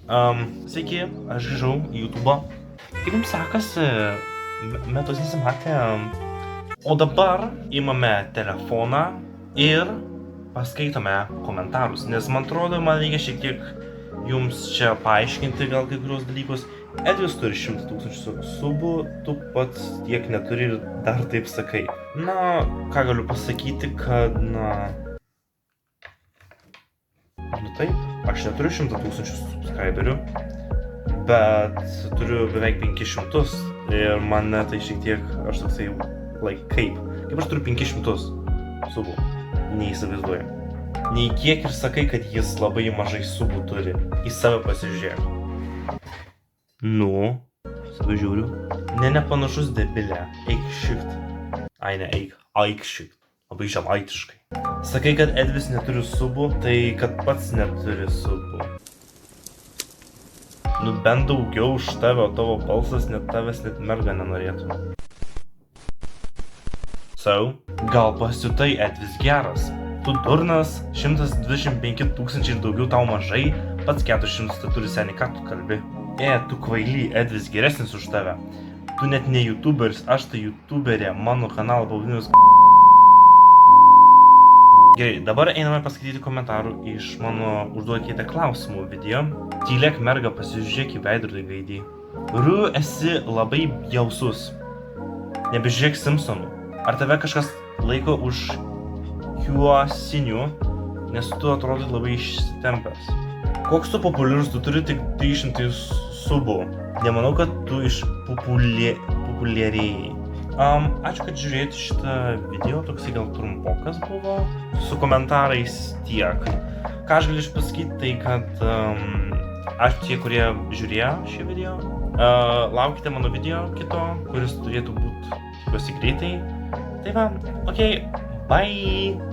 Sveiki, aš grįžau į YouTube. Kaip jums sekasi? Metus nesimatė. O dabar imame telefoną ir paskaitome komentarus, nes man atrodo, man reikia šiek tiek jums čia paaiškinti gal kai kurios dalykus. Edvis turi 100 000 subų, tu pats tiek neturi ir dar taip sakai. Na, ką galiu pasakyti, kad, taip, aš neturiu 100 000 subscriberių, bet turiu beveik 500 ir mane tai šiek tiek, aš toksai, kaip aš turiu 500 subų, neįsivaizduoju. Nei kiek ir sakai, kad jis labai mažai subų turi, į save pasižiūrėk. Nu, save žiūriu. Nepanašus debilė, eik šikt. Ai ne, eik šikt. Labai žemaitiškai. Sakai, kad Edvis neturi subų, tai kad pats neturi subų. Nu bent daugiau už tave, o tavo balsas net tavęs net merga nenorėtų. So, gal pasijutai Edvis geras? Tu durnas, 125 000 ir daugiau tau mažai, pats 400 turi seniai, ką tu kalbi? Tu kvaily, Edvis geresnis už tave. Tu net ne youtuberis, aš tai youtuberė, mano kanalą pavadinimas. Gerai, dabar einame paskaityti komentarų iš mano užduokite klausimų video. Tylėk merga, pasižiūrėk į veidrodį gaidį. Ru, esi labai jausus. Nebežiūrėk Simpsonų. Ar tave kažkas laiko už juosinių, nes tu atrodai labai išsitempęs. Koks tu populiarus, tu turi tik 300 subų. Nemanau, kad tu išpopuliarėjai. Ačiū, kad žiūrėjote šitą video, toksai gal trumpokas buvo. Su komentarais tiek. Ką aš galiu pasakyti, tai kad aš tie, kurie žiūrėjo šį video, laukite mano video kito, kuris turėtų būti tikiuosi greitai. Tai va, bye!